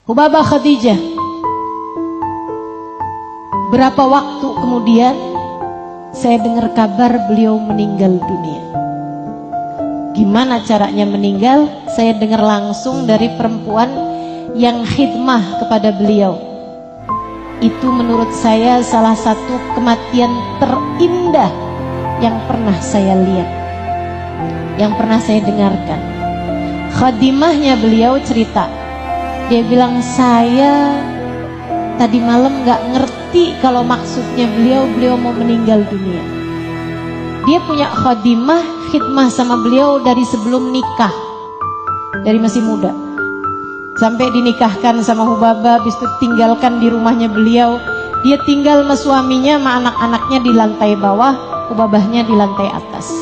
Hubabah Khadijah. Berapa waktu kemudian saya dengar kabar beliau meninggal dunia. Gimana caranya meninggal? Saya dengar langsung dari perempuan yang khidmah kepada beliau. Itu menurut saya salah satu kematian terindah yang pernah saya lihat, yang pernah saya dengarkan. Khadimahnya beliau cerita, dia bilang, saya tadi malam gak ngerti kalau maksudnya beliau mau meninggal dunia. Dia punya khadimah, khidmah sama beliau dari sebelum nikah, dari masih muda, sampai dinikahkan sama Hubabah, habis itu tinggalkan di rumahnya beliau. Dia tinggal sama suaminya, sama anak-anaknya di lantai bawah, Hubabahnya di lantai atas.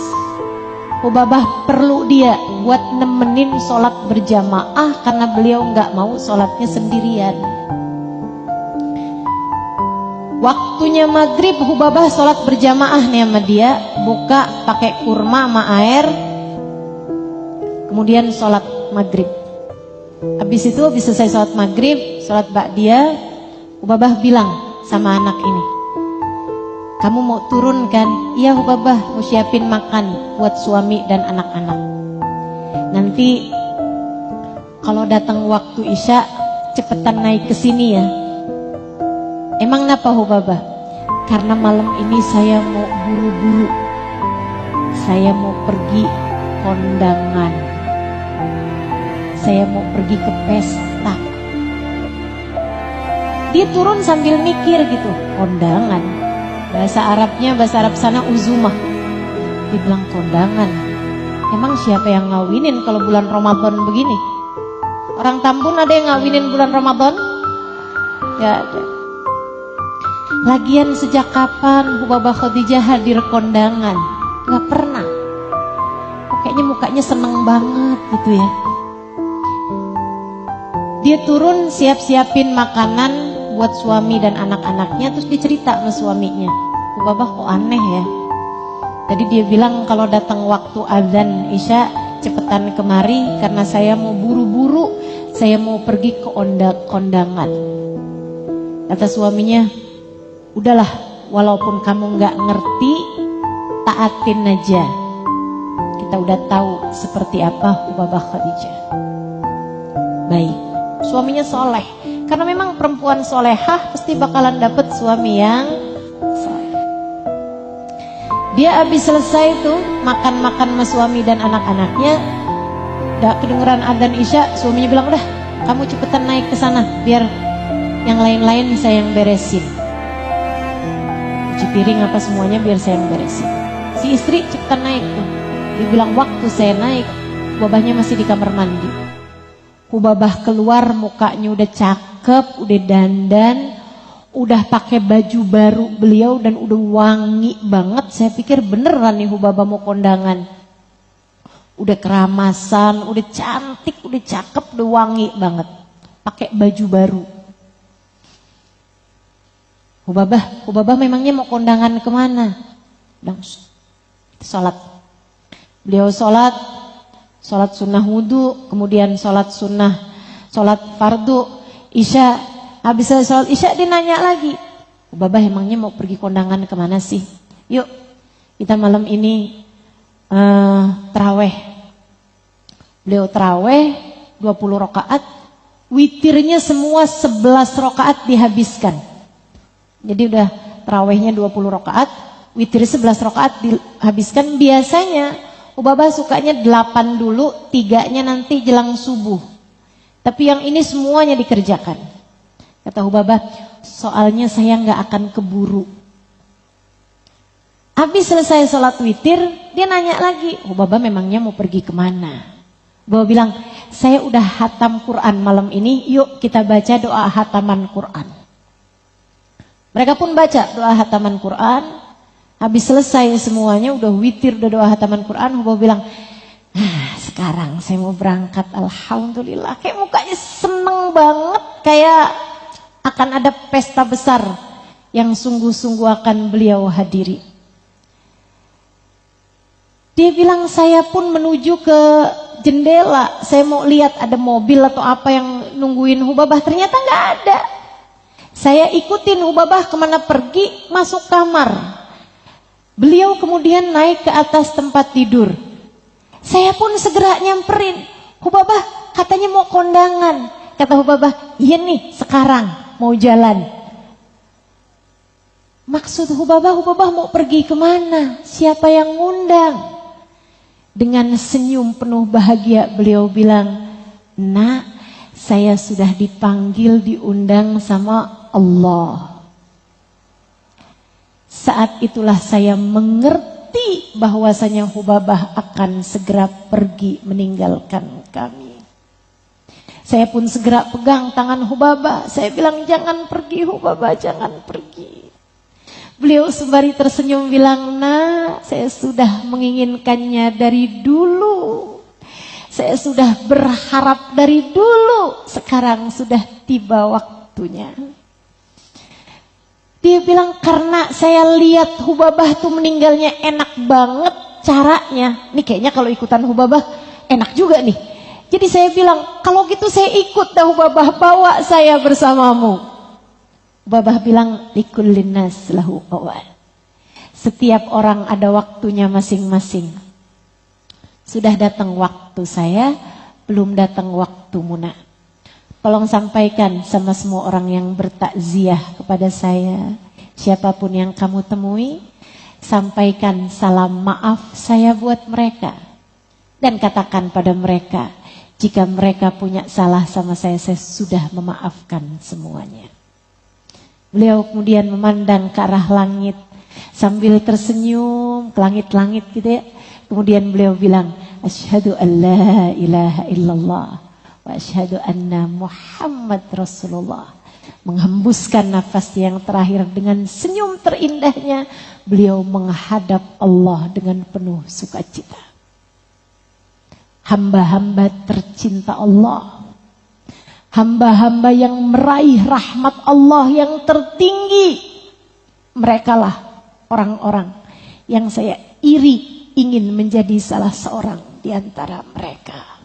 Hubabah perlu dia buat nemenin sholat berjamaah karena beliau nggak mau sholatnya sendirian. Waktunya maghrib, Hubabah sholat berjamaah nih sama dia, buka pakai kurma sama air, kemudian sholat maghrib. Habis itu bisa selesai sholat maghrib, sholat ba'diyah, Hubabah bilang sama anak ini, kamu mau turun kan? Iya Hubabah, mau siapin makan buat suami dan anak-anak. Nanti kalau datang waktu isya, cepetan naik ke sini ya. Emang kenapa Hubabah? Karena malam ini saya mau buru-buru. Saya mau pergi kondangan. Saya mau pergi ke pesta. Dia turun sambil mikir gitu, kondangan. Bahasa Arabnya, bahasa Arab sana uzumah. Dia bilang kondangan. Emang siapa yang ngawinin kalau bulan Ramadan begini? Orang Tambun ada yang ngawinin bulan Ramadan? Gak ada. Lagian sejak kapan Hubabah Khadijah hadir kondangan? Gak pernah. Kayaknya mukanya seneng banget gitu ya. Dia turun siap-siapin makanan buat suami dan anak-anaknya, terus dicerita sama suaminya, Hubabah kok aneh ya. Tadi dia bilang kalau datang waktu azan isya cepetan kemari karena saya mau buru-buru, saya mau pergi ke kondangan. Kata suaminya, udahlah, walaupun kamu nggak ngerti, taatin aja. Kita udah tahu seperti apa Hubabah Khadijah. Baik, suaminya soleh. Karena memang perempuan solehah pasti bakalan dapet suami yang soleh. Dia habis selesai tuh makan-makan sama suami dan anak-anaknya, udah kedengeran adzan isya, suaminya bilang, udah kamu cepetan naik ke sana biar yang lain-lain saya yang beresin. Cuci piring apa semuanya biar saya yang beresin. Si istri cepetan naik tuh. Dia bilang waktu saya naik, Hubabahnya masih di kamar mandi. Hubabah keluar mukanya udah cakep, udah dandan, udah pakai baju baru beliau dan udah wangi banget. Saya pikir beneran nih Hubabah mau kondangan. Udah keramasan, udah cantik, udah cakep, udah wangi banget. Pakai baju baru. Hubabah memangnya mau kondangan kemana? Langsung sholat. Beliau sholat sunnah wudu, kemudian sholat fardu, isya. Habis sholat isya dia nanya lagi, Hubabah emangnya mau pergi kondangan kemana sih? Yuk kita malam ini taraweh. Beliau taraweh 20 rakaat, witirnya semua 11 rakaat dihabiskan. Jadi udah tarawehnya 20 rakaat, witir 11 rakaat dihabiskan. Biasanya Hubabah sukanya 8 dulu, 3-nya nanti jelang subuh. Tapi yang ini semuanya dikerjakan. Kata Hubabah, soalnya saya nggak akan keburu. Habis selesai sholat witir, dia nanya lagi, Hubabah memangnya mau pergi kemana? Hubabah bilang, saya udah hatam Quran malam ini, yuk kita baca doa hataman Quran. Mereka pun baca doa hataman Quran. Habis selesai semuanya, udah witir, udah doa hataman Quran, Hubabah bilang, sekarang saya mau berangkat, alhamdulillah. Kayak mukanya seneng banget, kayak akan ada pesta besar yang sungguh-sungguh akan beliau hadiri. Dia bilang, saya pun menuju ke jendela, saya mau lihat ada mobil atau apa yang nungguin Hubabah, ternyata nggak ada. Saya ikutin Hubabah kemana pergi, masuk kamar. Beliau kemudian naik ke atas tempat tidur. Saya pun segera nyamperin. Hubabah katanya mau kondangan. Kata Hubabah, iya nih sekarang mau jalan. Maksud Hubabah mau pergi kemana? Siapa yang ngundang? Dengan senyum penuh bahagia beliau bilang, nak, saya sudah dipanggil, diundang sama Allah. Saat itulah saya mengerti bahwasanya Hubabah akan segera pergi meninggalkan kami. Saya pun segera pegang tangan Hubabah. Saya bilang, jangan pergi Hubabah, jangan pergi. Beliau sembari tersenyum bilang, nah, saya sudah menginginkannya dari dulu. Saya sudah berharap dari dulu. Sekarang sudah tiba waktunya. Dia bilang, karena saya lihat Hubabah tuh meninggalnya enak banget caranya. Nih kayaknya kalau ikutan Hubabah enak juga nih. Jadi saya bilang, kalau gitu saya ikut dah Hubabah, bawa saya bersamamu. Hubabah bilang, likullin nas lahu awal. Setiap orang ada waktunya masing-masing. Sudah datang waktu saya, belum datang waktumu nak. Tolong sampaikan sama semua orang yang bertakziah kepada saya. Siapapun yang kamu temui, sampaikan salam maaf saya buat mereka. Dan katakan pada mereka, jika mereka punya salah sama saya sudah memaafkan semuanya. Beliau kemudian memandang ke arah langit sambil tersenyum ke langit-langit gitu ya. Kemudian beliau bilang, asyhadu an la ilaha illallah wa asyhadu anna Muhammad Rasulullah. Menghembuskan nafas yang terakhir dengan senyum terindahnya, beliau menghadap Allah dengan penuh sukacita. Hamba-hamba tercinta Allah, hamba-hamba yang meraih rahmat Allah yang tertinggi, merekalah orang-orang yang saya iri ingin menjadi salah seorang di antara mereka.